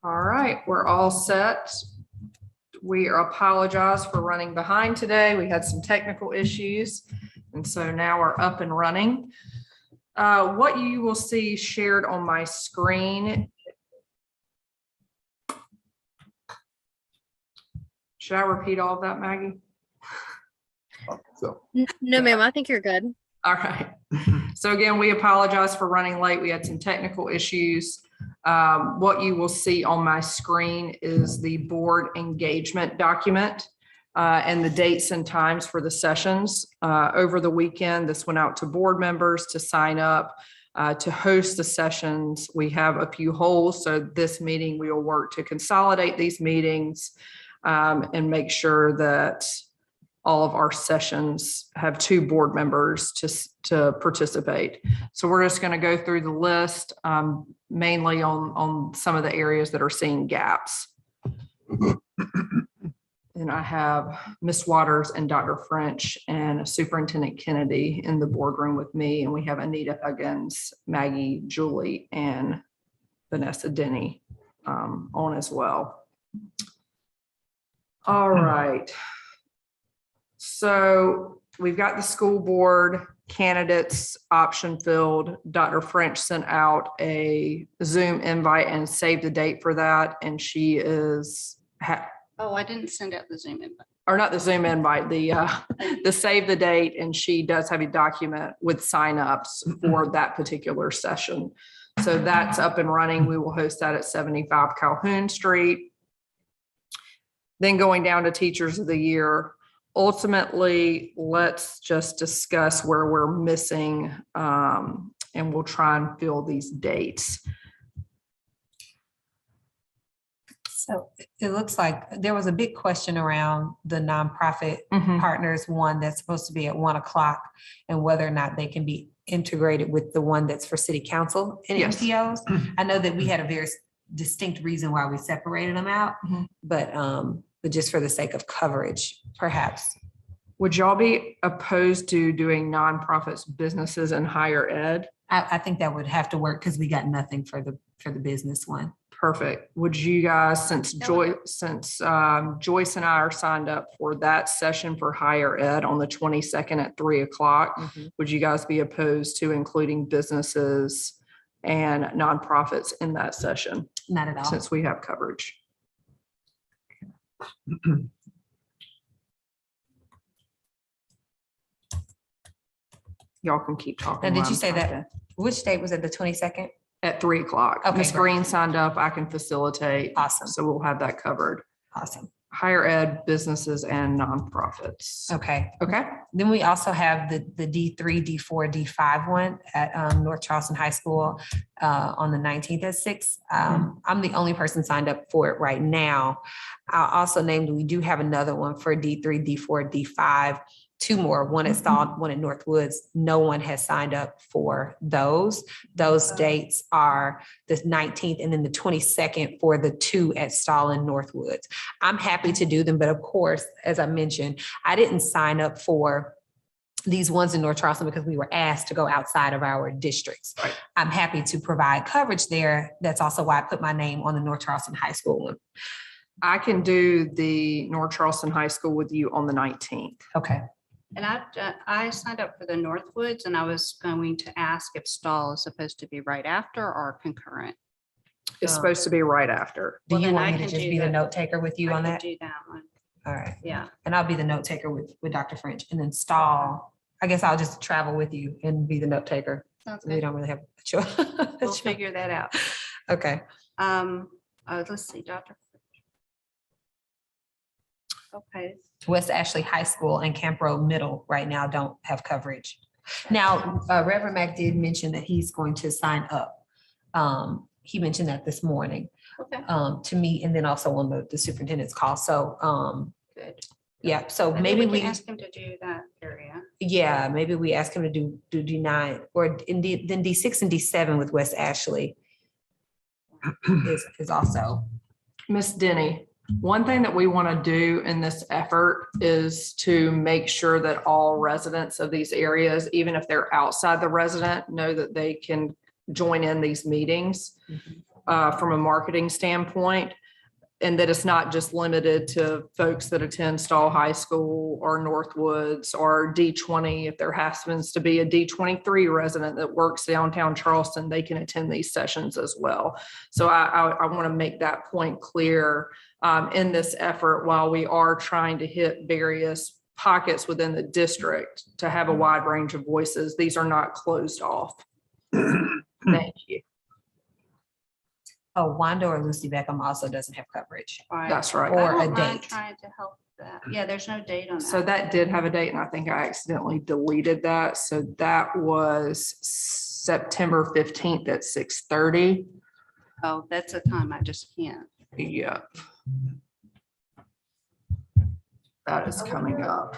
All right, we're all set. We apologize for running behind today. We had some technical issues, and so now we're up and running. What you will see shared on my screen. Should I repeat all of that, Maggie? No, ma'am, I think you're good. All right. So again, we apologize for running late. We had some technical issues. What you will see on my screen is the board engagement document and the dates and times for the sessions. Over the weekend, this went out to board members to sign up to host the sessions. We have a few holes, so this meeting we will work to consolidate these meetings and make sure that all of our sessions have 2 board members to participate. So we're just going to go through the list, mainly on some of the areas that are seeing gaps. And I have Ms. Waters and Dr. French and Superintendent Kennedy in the boardroom with me. And we have Anita Huggins, Maggie, Julie, and Vanessa Denny on as well. All right. So we've got the school board candidates option filled. Dr. French sent out a Zoom invite and saved the date for that. And she is. Oh, I didn't send out the Zoom invite. Or not the Zoom invite, the save the date. And she does have a document with signups for that particular session. So that's up and running. We will host that at 75 Calhoun Street. Then going down to Teachers of the Year. Ultimately, let's just discuss where we're missing and we'll try and fill these dates. So it looks like there was a big question around the nonprofit partners one that's supposed to be at 1 o'clock and whether or not they can be integrated with the one that's for city council and Yes. MPOs. I know that we had a very distinct reason why we separated them out, but just for the sake of coverage, perhaps. Would y'all be opposed to doing nonprofits, businesses, and higher ed? I think that would have to work because we got nothing for the business one. Perfect. Would you guys, since Joyce and I are signed up for that session for higher ed on the 22nd at 3 o'clock, would you guys be opposed to including businesses and nonprofits in that session? Not at all. Since we have coverage. Y'all can keep talking. Now, did while you I'm say that? talking. Which date was it? The 22nd? At 3 o'clock. Okay, Ms. great. Green signed up. I can facilitate. Awesome. So we'll have that covered. Awesome. Higher ed, businesses, and nonprofits. Okay. Okay. Then we also have the D3, D4, D5 one at North Charleston High School on the 19th at 6. I'm the only person signed up for it right now. I'll also name, we do have another one for D3, D4, D5, 2 more, one at Stall, one at Northwoods. No one has signed up for those. Those dates are the 19th and then the 22nd for the 2 at Stall and Northwoods. I'm happy to do them, but of course, as I mentioned, I didn't sign up for these ones in North Charleston because we were asked to go outside of our districts. Right. I'm happy to provide coverage there. That's also why I put my name on the North Charleston High School one. I can do the North Charleston High School with you on the 19th. Okay. And I signed up for the Northwoods and I was going to ask if Stall is supposed to be right after or concurrent. It's supposed to be right after. Do Well, you then want I me to can just do be the that. note taker with you I on could that? do that one. All right. Yeah. And I'll be the note taker with Dr. French and then Stall. I guess I'll just travel with you and be the note taker. Sounds We good. don't really have a choice. We'll figure that out. Okay. Let's see, Dr. Okay. West Ashley High School and Camp Road Middle right now don't have coverage. Now, Reverend Mack did mention that he's going to sign up. He mentioned that this morning Okay. to me and then also on the superintendent's call. So Good. yeah, so I think maybe we we, can ask him to do that area. yeah, maybe we ask him to do D9 or indeed then D6 and D7 with West Ashley is also. Miss Denny, one thing that we want to do in this effort is to make sure that all residents of these areas, even if they're outside the resident, know that they can join in these meetings. from a marketing standpoint. And that it's not just limited to folks that attend Stall High School or Northwoods or D20. If there happens to be a D23 resident that works downtown Charleston, they can attend these sessions as well. So I want to make that point clear in this effort while we are trying to hit various pockets within the district to have a wide range of voices. These are not closed off. Thank you. Oh, Wanda or Lucy Beckham also doesn't have coverage. That's right. Or I a don't mind date. trying to help that. Yeah, there's no date on that. So that did have a date, and I think I accidentally deleted that. So that was September 15th at 6:30. Oh, that's a time I just can't. Yep. That is coming up.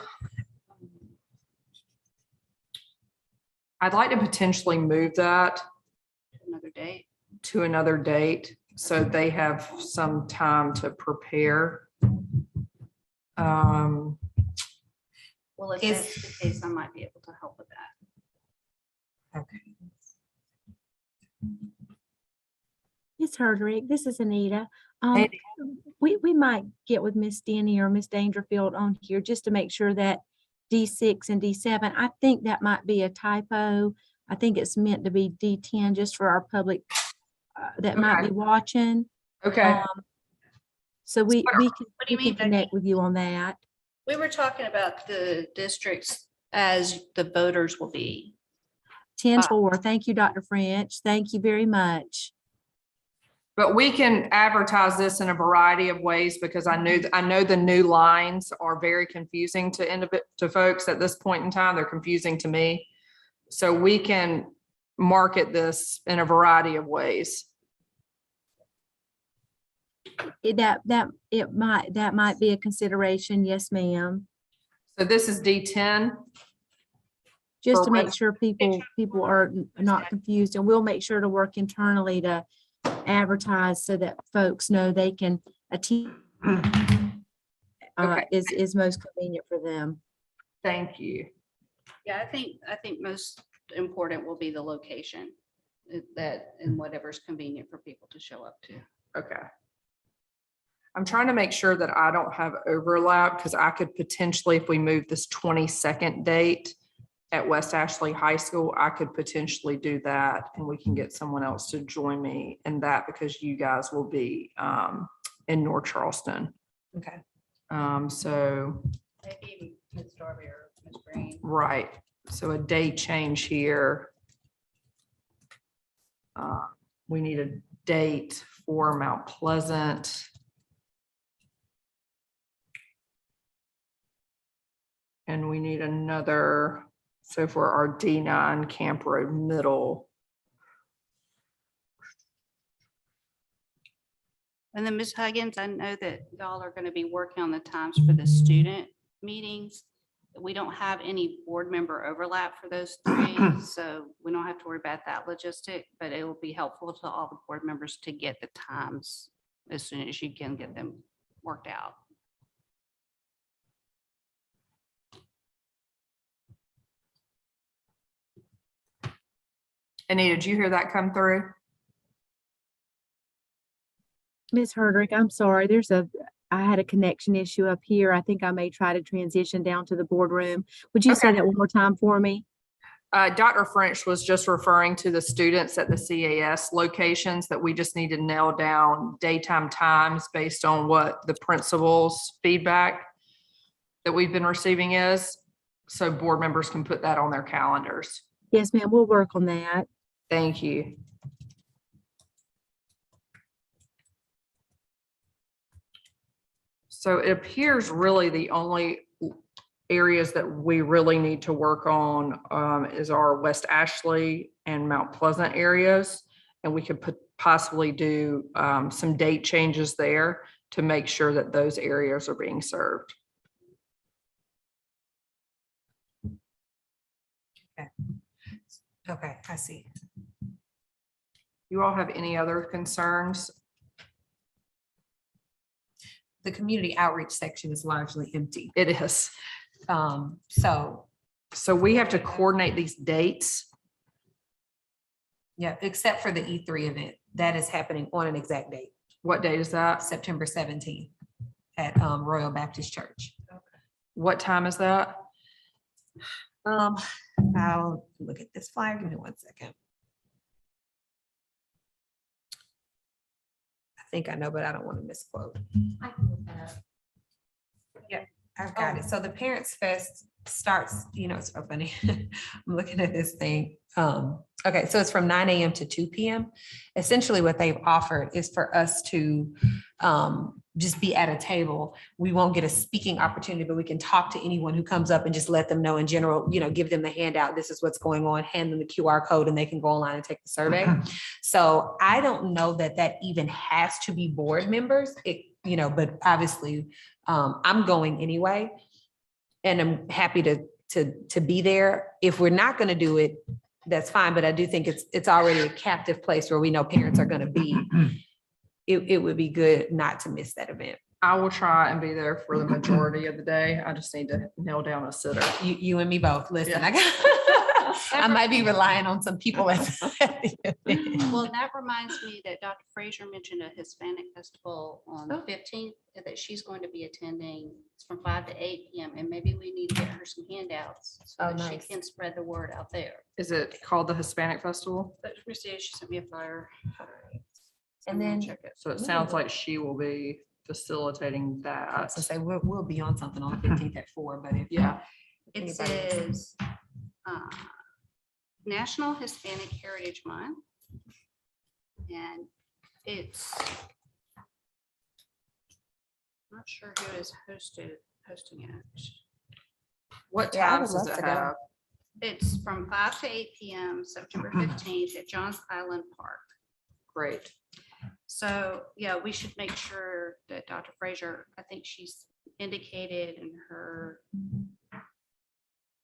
I'd like to potentially move that Another date. to another date, so they have some time to prepare. Well, if Is- that's the case, I might be able to help with that. Okay. Ms. Herdrick, this is Anita. Hey. We might get with Miss Denny or Miss Dangerfield on here just to make sure that D6 and D7, I think that might be a typo. I think it's meant to be D10 just for our public that might Okay. be watching. Okay, So we What do you can mean, Becky? connect with you on that. We were talking about the districts as the voters will be. 10-4. Thank you, Dr. French. Thank you very much. but we can advertise this in a variety of ways because I know the new lines are very confusing to folks at this point in time. They're confusing to me. So we can market this in a variety of ways. That might be a consideration. Yes, ma'am. So this is D10. Just For to make res- sure people are not confused, and we'll make sure to work internally to advertise so that folks know they can attend. Okay. Is most convenient for them. Thank you. Yeah, I think most important will be the location that and whatever's convenient for people to show up to. Okay. I'm trying to make sure that I don't have overlap because I could potentially, if we move this 22nd date at West Ashley High School, I could potentially do that and we can get someone else to join me in that because you guys will be in North Charleston. Okay. So, Maybe Ms. Darby or Ms. Green. right. So a date change here. We need a date for Mount Pleasant. And we need another, so for our D9 Camp Road Middle. And then Ms. Huggins, I know that y'all are going to be working on the times for the student meetings. We don't have any board member overlap for those three, so we don't have to worry about that logistic, but it will be helpful to all the board members to get the times as soon as you can get them worked out. Anita, did you hear that come through? Ms. Herdrick, I'm sorry, I had a connection issue up here. I think I may try to transition down to the boardroom. Would you say Okay. that one more time for me? Dr. French was just referring to the students at the CAS locations that we just need to nail down daytime times based on what the principal's feedback that we've been receiving is. So board members can put that on their calendars. Yes, ma'am, we'll work on that. Thank you. So it appears really the only areas that we really need to work on is our West Ashley and Mount Pleasant areas. And we could possibly do some date changes there to make sure that those areas are being served. Okay, I see. You all have any other concerns? The community outreach section is largely empty. It is. So, So we have to coordinate these dates. yeah, except for the E3 event. that is happening on an exact date, What date is that? September 17th at Royal Baptist Church. What time is that? I'll look at this flyer. Give me 1 second. I think I know, but I don't want to misquote. Yeah, I've got it. So the Parents Fest starts, it's so funny. I'm looking at this thing. Okay, so it's from 9 a.m. to 2 p.m. Essentially what they've offered is for us to just be at a table. We won't get a speaking opportunity, but we can talk to anyone who comes up and just let them know in general, give them the handout. This is what's going on, hand them the QR code and they can go online and take the survey. So I don't know that even has to be board members, but obviously I'm going anyway. And I'm happy to be there. If we're not going to do it, that's fine. But I do think it's already a captive place where we know parents are going to be. It would be good not to miss that event. I will try and be there for the majority of the day. I just need to nail down a sitter. You and me both. Listen, Yeah. I might be relying on some people at the event. Well, that reminds me that Dr. Frazier mentioned a Hispanic festival on the 15th that she's going to be attending. It's from 5 to 8 p.m. And maybe we need to get her some handouts so that she Nice. can spread the word out there. Is it called the Hispanic Festival? But let me see, she sent me a flyer. And then Check it. So it sounds like she will be facilitating I that. was gonna say we'll be on something on the 15th at 4, but if Yeah. It anybody- says National Hispanic Heritage Month. And it's not sure who is hosting it. What Yeah, I would times does love it to go. have? It's from 5 to 8 p.m. September 15th at Johns Island Park. Great. So, yeah, we should make sure that Dr. Frazier, I think she's indicated in her,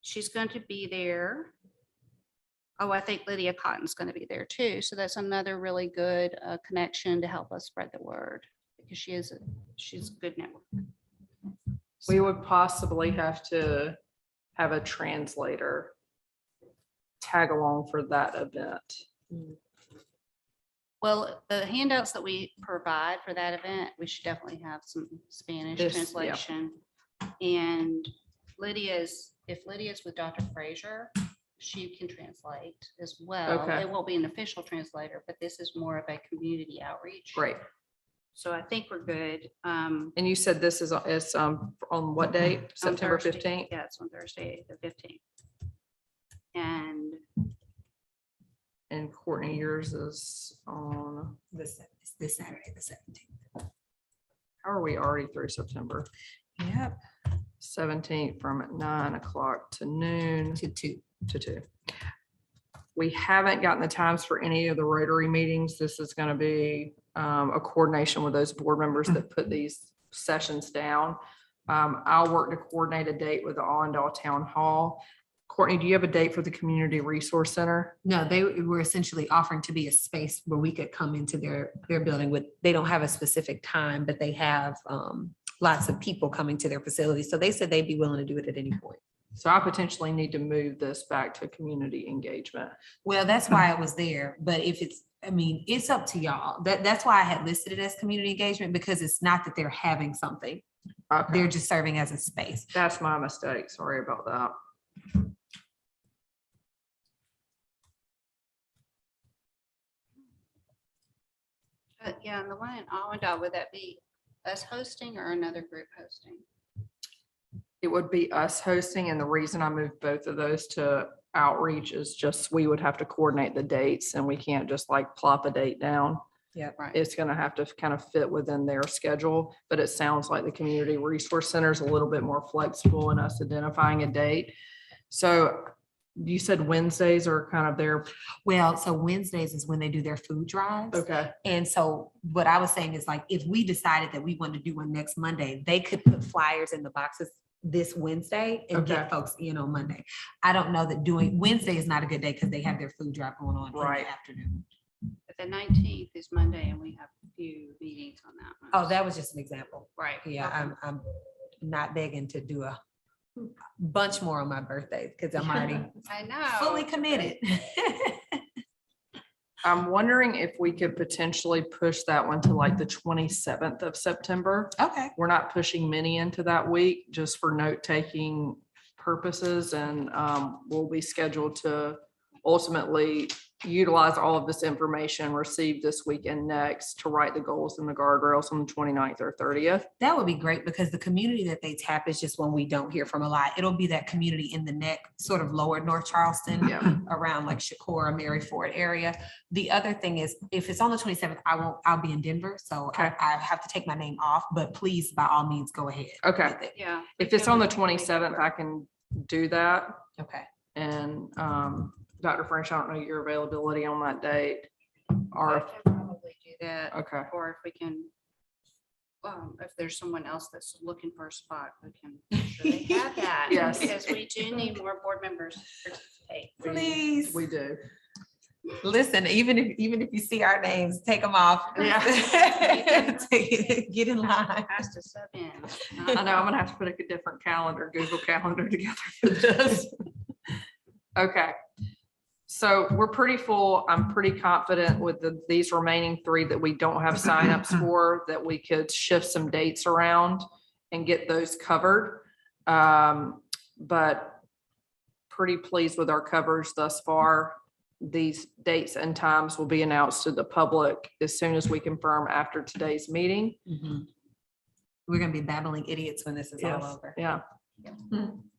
she's going to be there. Oh, I think Lydia Cotton's going to be there too. So that's another really good connection to help us spread the word because she's a good network. We would possibly have to have a translator tag along for that event. Well, the handouts that we provide for that event, we should definitely have some Spanish Yeah. translation. And if Lydia's with Dr. Frazier, she can translate as well. Okay. It won't be an official translator, but this is more of a community outreach. Great. So I think we're good. And you said this is on what date? On September Thursday. 15th? Yeah, it's on Thursday, the 15th. And And Courtney, yours is on, this Saturday, the 17th. how are we already through September? Yep. 17th from 9 o'clock to noon To 2. to 2. We haven't gotten the times for any of the Rotary meetings. This is going to be a coordination with those board members that put these sessions down. I'll work to coordinate a date with the Allendale Town Hall. Courtney, do you have a date for the Community Resource Center? No, they were essentially offering to be a space where we could come into their building with, they don't have a specific time, but they have lots of people coming to their facility. So they said they'd be willing to do it at any point. So I potentially need to move this back to community engagement. Well, that's why it was there. But if it's up to y'all. That's why I had listed it as community engagement, because it's not that they're having something. Okay, They're just serving as a space. that's my mistake. Sorry about that. yeah, and the one in Allendale, would that be us hosting or another group hosting? It would be us hosting, and the reason I moved both of those to outreach is just we would have to coordinate the dates, and we can't just like plop a date down. Yeah. Right. It's gonna have to kind of fit within their schedule, but it sounds like the Community Resource Center is a little bit more flexible in us identifying a date. So you said Wednesdays are kind of their, Well, so Wednesdays is when they do their food drives. okay, And so what I was saying is, like, if we decided that we wanted to do one next Monday, they could put flyers in the boxes this Wednesday and Okay. get folks in on Monday. I don't know that doing Wednesday is not a good day because they have their food drive going on in Right. the afternoon. But the 19th is Monday and we have a few meetings on that one. Oh, that was just an example. Right. Yeah, Okay. I'm not begging to do a bunch more on my birthday because I'm already I know. fully committed. I'm wondering if we could potentially push that one to like the 27th of September. Okay. We're not pushing many into that week just for note-taking purposes, and we'll be scheduled to ultimately utilize all of this information received this week and next to write the goals and the guardrails on the 29th or 30th. That would be great because the community that they tap is just one we don't hear from a lot. It'll be that community in the neck, sort of lower North Charleston, Yeah. around like Shakora, Mary Ford area. The other thing is, if it's on the 27th, I'll be in Denver, so Okay. I have to take my name off, but please, by all means, go ahead. Okay. with it. Yeah. If it's on the 27th, I can do that. Okay. And Dr. French, I don't know your availability on that date. I Or, can probably do that, okay, or if we can, if there's someone else that's looking for a spot, we can make sure they have that. Yes. Because we do need more board members to participate. Please. we do. Listen, even if you see our names, take them off. Yeah. Get in line. Has to sub in. I know, I'm gonna have to put a different calendar, Google Calendar together for this. Okay. So we're pretty full. I'm pretty confident with these remaining 3 that we don't have signups for, that we could shift some dates around and get those covered. But pretty pleased with our coverage thus far. These dates and times will be announced to the public as soon as we confirm after today's meeting. Mhm. We're gonna be babbling idiots when this is all Yes, over. yeah.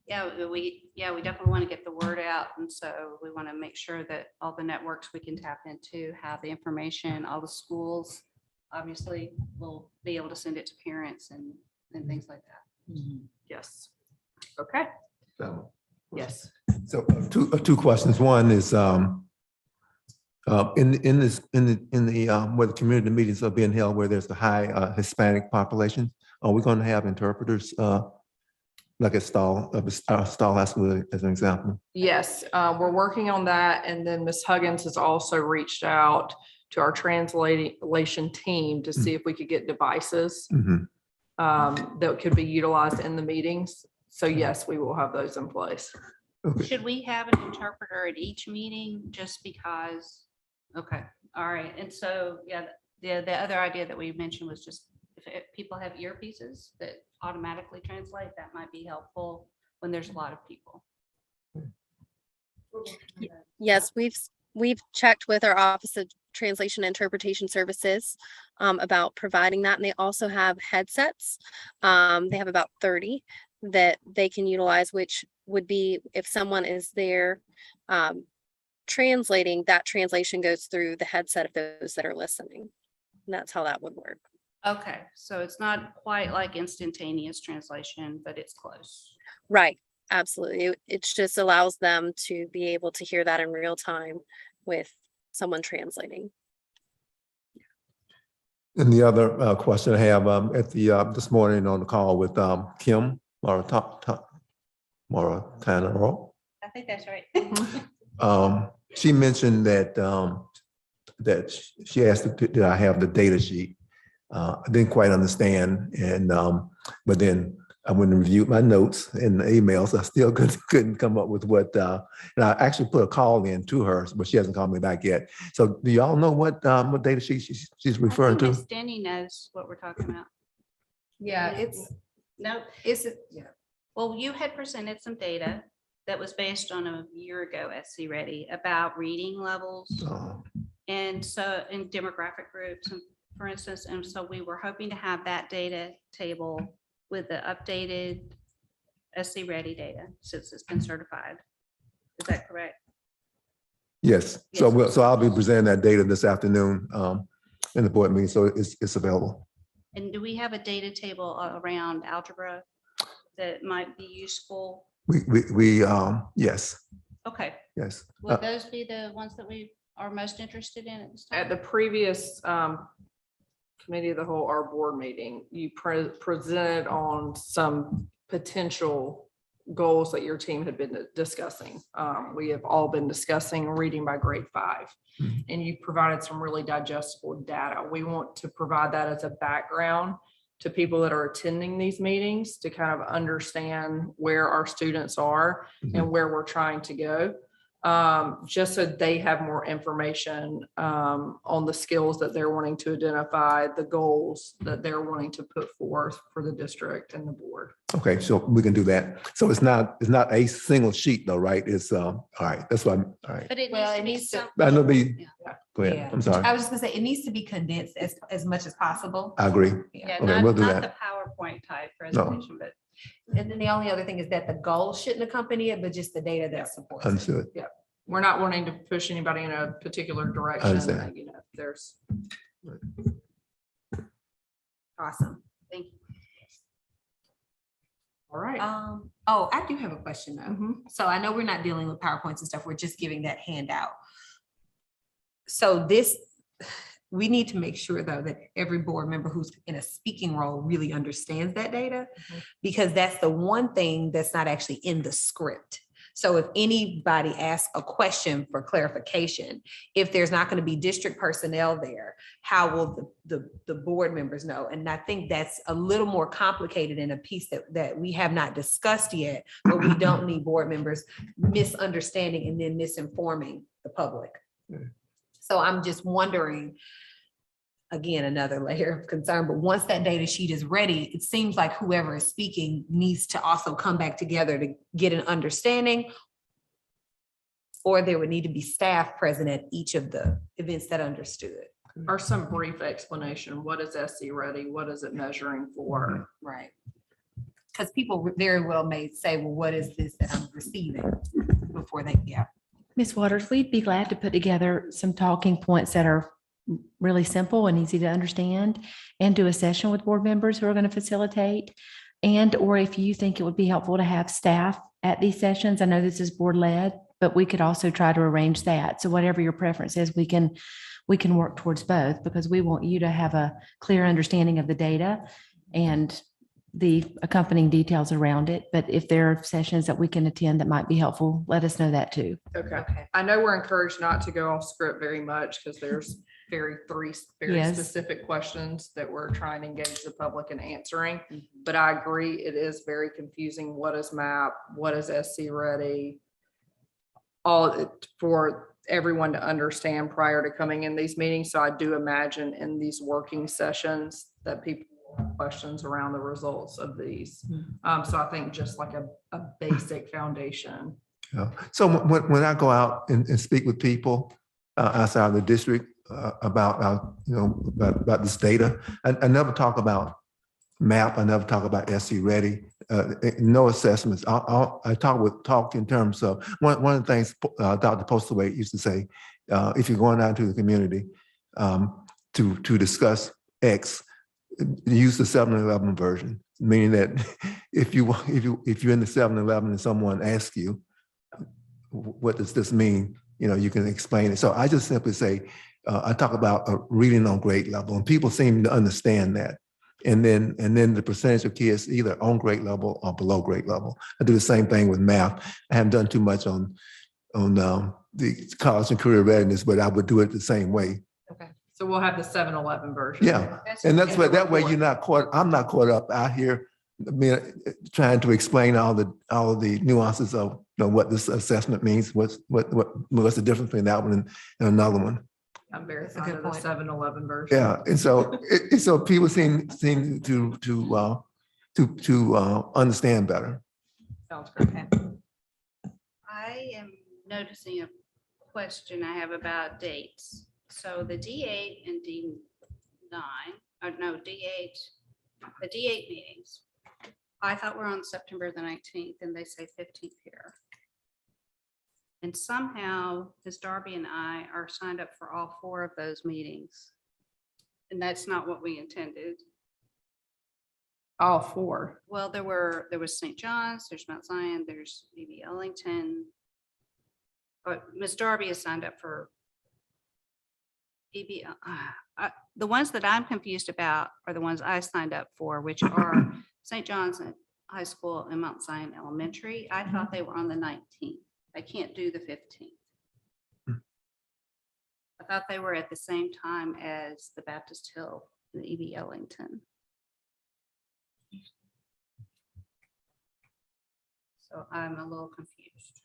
Yeah, we definitely want to get the word out. And so we want to make sure that all the networks we can tap into have the information, all the schools. Obviously, we'll be able to send it to parents and things like that. Mhm. Yes. Okay. So, Yes. so two questions. One is, in the where the community meetings are being held, where there's a high Hispanic population, are we going to have interpreters, like at Stall High School as an example? Yes, we're working on that. And then Ms. Huggins has also reached out to our translation team to see if we could get devices Mhm. that could be utilized in the meetings. So yes, we will have those in place. Okay. Should we have an interpreter at each meeting just because? Okay, all right. And so, yeah, the other idea that we mentioned was just if people have earpieces that automatically translate, that might be helpful when there's a lot of people. Yes, we've checked with our Office of Translation and Interpretation Services about providing that, and they also have headsets. They have about 30 that they can utilize, which would be if someone is there translating, that translation goes through the headset of those that are listening. And that's how that would work. Okay, so it's not quite like instantaneous translation, but it's close. Right, absolutely. It just allows them to be able to hear that in real time with someone translating. And the other question I have, at the this morning on the call with Kim Moratano, I think that's right. she mentioned that that she asked did I have the data sheet. I didn't quite understand, and but then I went and reviewed my notes and the emails. I still couldn't come up with what. And I actually put a call in to her, but she hasn't called me back yet. So, do y'all know what data sheet she's referring to? Miss Denny knows what we're talking about. Yeah, it's, No, yeah. well, you had presented some data that was based on a year ago at SC Ready about reading levels. And so in demographic groups, and for instance, and so we were hoping to have that data table with the updated SC Ready data since it's been certified. Is that correct? Yes. So, Yes. so I'll be presenting that data this afternoon in the board meeting. So it's available. And do we have a data table around algebra that might be useful? We yes, Okay, yes. would those be the ones that we are most interested in at this At time? the previous committee of the whole, our board meeting, you presented on some potential goals that your team had been discussing. We have all been discussing reading by grade 5, Mhm. and you provided some really digestible data. We want to provide that as a background to people that are attending these meetings to kind of understand where our students are and where we're trying to go. just so they have more information on the skills that they're wanting to identify, the goals that they're wanting to put forth for the district and the board. Okay, so we can do that. So it's not a single sheet though, right? It's, all right, that's what I'm, all right. But it Well, needs to be I know something. the, Yeah. go ahead, Yeah. I'm sorry. I was just gonna say, it needs to be condensed as much as possible. I agree. Yeah, Okay, we'll do not that. the PowerPoint type presentation, but And then the only other thing is that the goal shouldn't accompany it, but just the data that supports it. Understood. We're not wanting to push anybody in a particular direction. Understand. You know, there's. Awesome. thank you. All right. Oh, I do have a question though. Mhm. So I know we're not dealing with PowerPoints and stuff. We're just giving that handout. So this, we need to make sure though that every board member who's in a speaking role really understands that data, because that's the one thing that's not actually in the script. So if anybody asks a question for clarification, if there's not going to be district personnel there, how will the board members know? And I think that's a little more complicated in a piece that we have not discussed yet, but we don't need board members misunderstanding and then misinforming the public. So I'm just wondering, again, another layer of concern, but once that data sheet is ready, it seems like whoever is speaking needs to also come back together to get an understanding, or there would need to be staff present at each of the events that understood. Or some brief explanation. What is SC Ready? What is it measuring for? Right. Because people very well may say, well, what is this that I'm receiving before they, yeah. Ms. Waters, we'd be glad to put together some talking points that are really simple and easy to understand, and do a session with board members who are going to facilitate. And, or if you think it would be helpful to have staff at these sessions, I know this is board led, but we could also try to arrange that. So whatever your preference is, we can work towards both, because we want you to have a clear understanding of the data and the accompanying details around it. But if there are sessions that we can attend that might be helpful, let us know that too. Okay. I know we're encouraged not to go off script very much because there's three very Yes. specific questions that we're trying to engage the public in answering. But I agree, it is very confusing. What is MAP? What is SC Ready? For everyone to understand prior to coming in these meetings. So I do imagine in these working sessions that people will have questions around the results of these. So I think just like a basic foundation. Yeah. So when I go out and speak with people outside of the district about about this data, I never talk about MAP. I never talk about SC Ready. No assessments. I talk in terms of one of the things Dr. Postlewaite used to say. If you're going out to the community to discuss X, use the 7-Eleven version. Meaning that if you're in the 7-Eleven and someone asks you, what does this mean? You can explain it. So I just simply say, I talk about reading on grade level, and people seem to understand that. And then the percentage of kids either on grade level or below grade level. I do the same thing with math. I haven't done too much on the college and career readiness, but I would do it the same way. Okay. So we'll have the 7-Eleven version. Yeah, and that's why that way you're not caught. I'm not caught up out here trying to explain all the nuances of what this assessment means. What's the difference between that one and another one? I'm very That's a fond good of the point. 7-Eleven version. Yeah, and so people seem to understand better. Sounds great. I am noticing a question I have about dates. So the D8 and D9, or no, D8, the D8 meetings, I thought were on September the 19th, and they say 15th here. And somehow Ms. Darby and I are signed up for all 4 of those meetings. And that's not what we intended. All 4. Well, there was St. John's, there's Mount Zion, there's E.B. Ellington. But Ms. Darby is signed up for E.B. The ones that I'm confused about are the ones I signed up for, which are St. John's High School and Mount Zion Elementary. I thought they were on the 19th. I can't do the 15th. I thought they were at the same time as the Baptist Hill and E.B. Ellington. So I'm a little confused.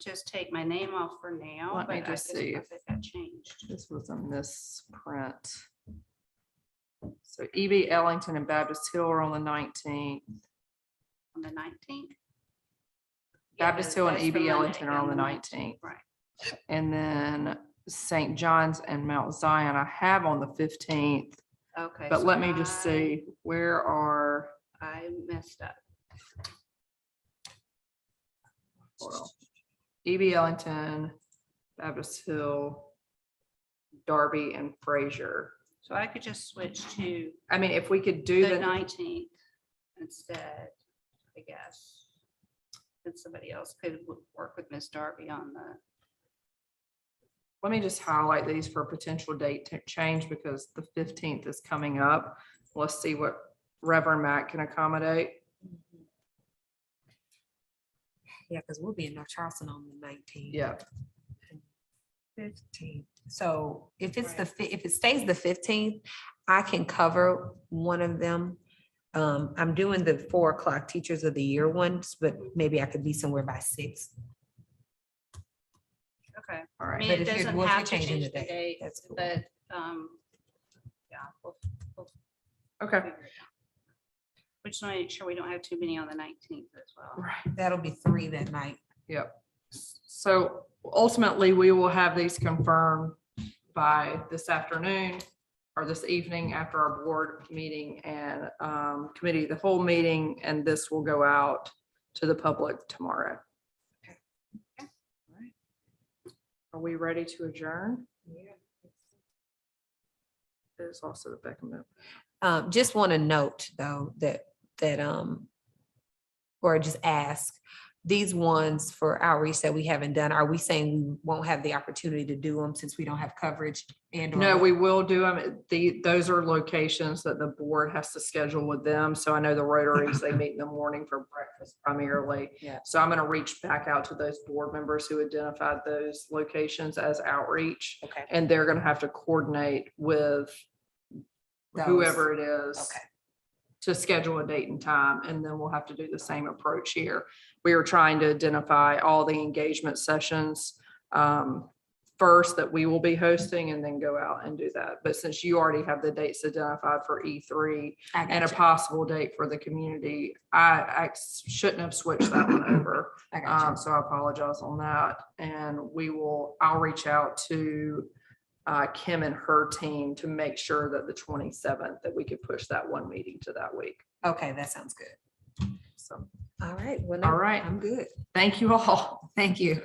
just take my name off for now. Let me but I just see if- if that changed. This was a misprint. So EB Ellington and Baptist Hill are on the 19th. On the 19th? Baptist Hill and EB Ellington are on the 19th. Right. And then St. John's and Mount Zion I have on the 15th. Okay. But so let me just see, where are, I messed up. hold on. EB Ellington, Baptist Hill, Darby and Fraser. So I could just switch to I mean, if we could do the the, 19th instead, I guess. And somebody else could work with Miss Darby on the, let me just highlight these for potential date change because the 15th is coming up. Let's see what Reverend Matt can accommodate. Yeah, because we'll be in North Charleston on the 19th. Yeah, 15th. So if it's if it stays the 15th, I can cover one of them. I'm doing the 4 o'clock Teachers of the Year ones, but maybe I could be somewhere by 6. okay. all I right. mean, But it if you're- doesn't well, if you're have to changing change the the date, date, that's cool. but, yeah. We'll Okay. figure it out. We just want to make sure we don't have too many on the 19th as well. Right. That'll be 3 that night. Yep. So ultimately, we will have these confirmed by this afternoon or this evening after our board meeting and committee, the whole meeting, and this will go out to the public tomorrow. Okay. All right. Are we ready to adjourn? There's also the Beckham. Just want to note though, or just ask, these ones for outreach that we haven't done, are we saying we won't have the opportunity to do them since we don't have coverage and? or No, what? we will do them. Those are locations that the board has to schedule with them. So I know the Rotaries, they meet in the morning for breakfast primarily. Yeah. So I'm going to reach back out to those board members who identified those locations as outreach. Okay. And they're going to have to coordinate with Those. whoever it is. Okay. To schedule a date and time, and then we'll have to do the same approach here. We are trying to identify all the engagement sessions first that we will be hosting and then go out and do that. But since you already have the dates identified for E3 I and a got you. possible date for the community, I shouldn't have switched that one over. I got you. So I apologize on that. And I'll reach out to Kim and her team to make sure that the 27th, that we could push that one meeting to that week. Okay, that sounds good. So, All right. Well, all no, right. I'm good. Thank you all. Thank you.